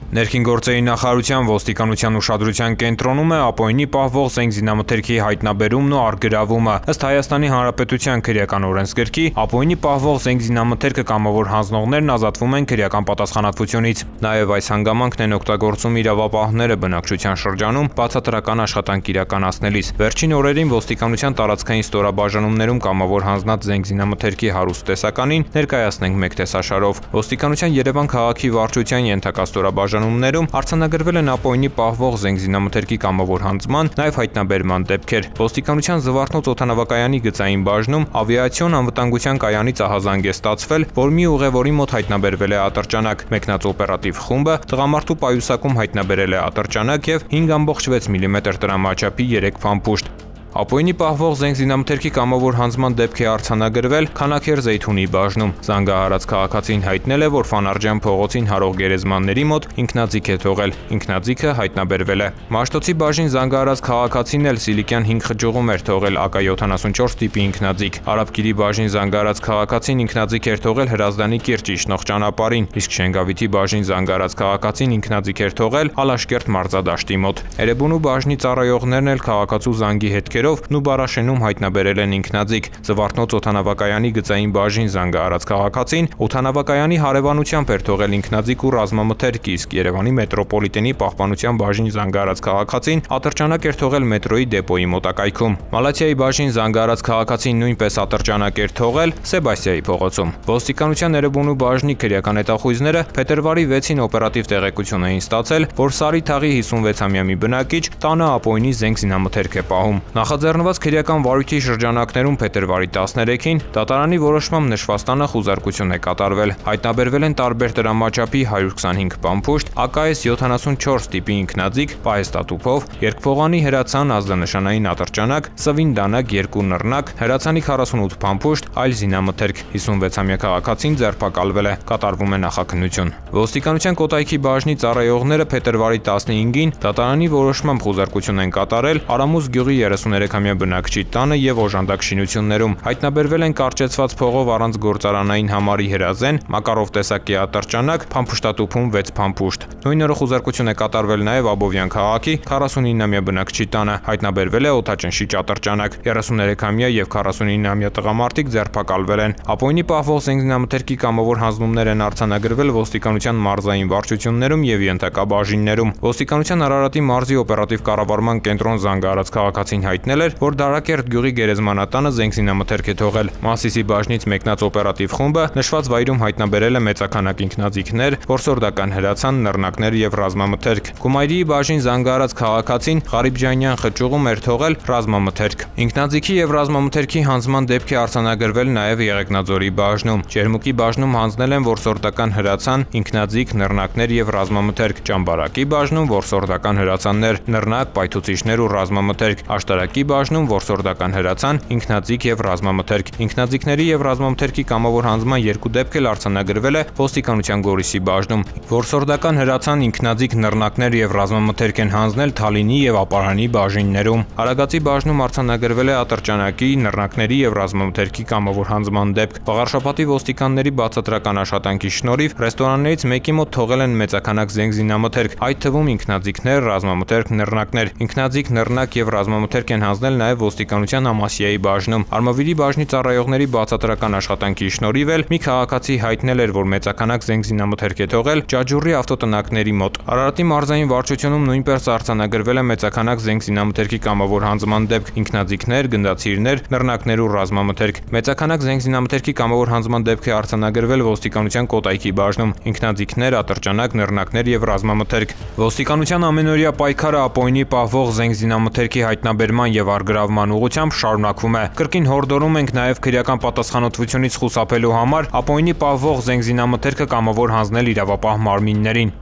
Ներքին գործերի նախարարության ոստիկանության ուշադրության կենտրոնում է Ապօյնի պահվող զենք զինամթերքի հայտնաբերումն ու առգրավումը։ Ըստ Հայաստանի Հանրապետության քրեական օրենսգրքի, Ապօյնի պահվող զենք զինամթերքը կամավոր հանձնողներն ազատվում են քրեական պատասխանատվությունից։ Նաև այս հանգամանքն են օգտագործում իրավապահները բնակչության շրջանում բացատրական աշխատանք իրականացնելիս։ Վերջին օրերին ոստիկանության տարածքային ստորաբաժանումներում կամավոր հանձնած զենք զինամթերքի հարուստ տեսականին ներկայացնենք մեկ տեսաշարով։ Ոստիկանության Երևան քաղաքի վարչության ենթակա ստորաբաժանումներում արձանագրվել են Ապօյնի պահվող զենք զինամթերքի կամավոր հանձնման, նաև հայտնաբերման դեպքեր։ Ոստիկանության Զվարթնոց օդանավակայանի գծային բաժնում ավիացիոն անվտանգության կայանից ահազանգ է ստացվել, որ մի ուղևորի մոտ հայտնաբերվել է ատրճանակ։ Մեկնած օպերատիվ խումբը տղամարդու պայուսակում հայտնաբերել է ատրճանակ եւ 5.6 մմ տրամաչափի 3 փամփուշտ։ Ապօյնի պահվող զենք զինամթերքի կամավոր հանձնման դեպք է արձանագրվել Քանաքեր Զեյթունի բաժնում։ Զանգահարած քաղաքացին հայտնել է, որ Ֆանարջյան փողոցին հարող գերեզմանների մոտ ինքնաձիգ է թողել։ Ինքնաձիգը հայտնաբերվել է։ Մաշտոցի բաժին զանգահարած քաղաքացին էլ սիլիկյան 5 խճուղում էր թողել AK-74 տիպի ինքնաձիգ։ Արաբկիրի բաժին զանգահարած քաղաքացին ինքնաձիգ էր թողել Հրազդանի կիրճ իջնող ճանապարհին, իսկ Շենգավիթի բաժին զանգահարած քաղաքացին ինքնաձիգ էր թողել Ալաշկերտ մարզադաշտի մոտ։ Էրեբունու բաժնի ծառայողներն էլ քաղաքացու զանգի հետքերով Նուբարաշենում հայտնաբերել են ինքնաձիգ։ Զվարթնոց օդանավակայանի գծային բաժին զանգահարած քաղաքացին օդանավակայանի հարևանությամբ էր թողել ինքնաձիգ ու ռազմամթերք, իսկ Երևանի մետրոպոլիտենի պահպանության բաժին զանգահարած քաղաքացին ատրճանակ էր թողել մետրոյի դեպոյի մոտակայքում։ Մալաթիայի բաժին զանգահարած քաղաքացին նույնպես ատրճանակ էր թողել Սեբաստիայի փողոցում։ Ոստիկանության Էրեբունու բաժնի քրեական հետախույզները փետրվարի 6-ին օպերատիվ տեղեկություն էին ստացել, որ Սարի թաղի 56-ամյա մի բնակիչ տանը Ապօյնի զենք զինամթերք է պահում։ Նախաձեռնված քրեական վարույթի շրջանակներում փետրվարի 13-ին դատարանի որոշմամբ նշված տանը խուզարկություն է կատարվել։ Հայտնաբերվել են տարբեր տրամաչափի 125 փամփուշտ, AK-74 տիպի ինքնաձիգ, պահեստատուփով, երկփողանի հրացան ազդանշանային ատրճանակ, սվին դանակ 2 նռնակ, հրացանի 48 փամփուշտ, այլ զինամթերք։ 56-ամյա քաղաքացին ձերբակալվել է, կատարվում է նախաքննություն։ Ոստիկանության Կոտայքի բաժնի ծառայողները փետրվարի 15-ին դատարանի որոշմամբ խուզարկություն են կատարել Արամուս գյուղի 33-ամյա բնակչի տանը եւ օժանդակ շինություններում։ Հայտնաբերվել են կարճեցված փողով առանց գործարանային համարի հրազեն, Մակարով տեսակի ատրճանակ, փամփուշտատուփում 6 փամփուշտ։ Նույն օրը խուզարկություն է կատարվել նաեւ Աբովյան քաղաքի 49-ամյա բնակչի տանը։ Հայտնաբերվել է օդաճնշիչ ատրճանակ։ 33-ամյա եւ 49-ամյա տղամարդիկ ձերբակալվել են։ Ապօյնի պահվող զենք զինամթերքի կամավոր հանձնումներ են արձանագրվել ոստիկանության մարզային վարչություններում եւ ենթակա բաժիններում։ Ոստիկանության Արարատի մարզի օպերատիվ կառավարման կենտրոն զանգահարած քաղաքացին հայտնել էր, որ Դարակերտ գյուղի գերեզմանատանը զենք զինամթերք է թողել։ Մասիսի բաժնից մեկնած օպերատիվ խումբը նշված վայրում հայտնաբերել է մեծաքանակ ինքնաձիգներ, որսորդական հրացան, նռնակներ եւ ռազմամթերք։ Կումայրիի բաժին զանգահարած քաղաքացին Ղարիբջանյան խճուղում էր թողել ռազմամթերք։ Ինքնաձիգի եւ ռազմամթերքի հանձնման դեպք է արձանագրվել նաեւ Եղեգնաձորի բաժնում։ Ջերմուկի բաժնում հանձնել են որսորդական հրացան, ինքնաձիգ, նռնակներ եւ ռազմամթերք։ Ճամբարակի բաժնում որսորդական հրացաններ, նռնակ, պայթուցիչներ ու ռազմամթերք։ Աշտարակի բաժնում որսորդական հրացան, ինքնաձիգ եւ ռազմամթերք։ Ինքնաձիգների եւ ռազմամթերքի կամավոր հանձնման 2 դեպք էլ արձանագրվել է ոստիկանության Գորիսի բաժնում։ Որսորդական հրացան, ինքնաձիգ, նռնակներ եւ ռազմամթերք են հանձնել Թալինի եւ Ապարանի բաժիններում։ Արագածի բաժնում արձանագրվել է ատրճանակի, նռնակների եւ ռազմամթերքի կամավոր հանձնման դեպք։ Բաղարշապատի ոստիկանների բացատրական աշխատանքի շնորհիվ ռեստորաններից մեկի մոտ թողել են մեծաքանակ զենք զինամթերք, այդ թվում ինքնաձիգներ, ռազմամթերք, նռնակներ։ Ինքնաձիգ, նռնակ եւ ռազմամթերք են հանձնել նաև ոստիկանության Ամասիայի բաժնում։ Արմավիրի բաժնի ծառայողների բացատրական աշխատանքի շնորհիվ էլ մի քաղաքացի հայտնել էր, որ մեծաքանակ զենք զինամթերք է թողել Ջաջուրի ավտոտնակների մոտ։ Արարատի մարզային վարչությունում նույնպես արձանագրվել է մեծաքանակ զենք զինամթերքի կամավոր հանձնման դեպք, ինքնաձիգներ, գնդացիրներ, նռնակներ ու ռազմամթերք։ Մեծաքանակ զենք զինամթերքի կամավոր հանձնման դեպք է արձանագրվել ոստիկանության Կոտայքի բաժնում, ինքնաձիգներ, ատրճանակ, նռնակներ եւ ռազմամթերք։ Ոստիկանության ամենօրյա պայքարը Ապօյնի պահվող զենք զինամթերքի հայտնաբերման եւ առգրավման ուղղությամբ շարունակվում է։ Կրկին հորդորում ենք նաեւ քրեական պատասխանատվությունից խուսափելու համար Ապօյնի պահվող զենք զինամթերքը կամավոր հանձնել իրավապահ մարմիններին։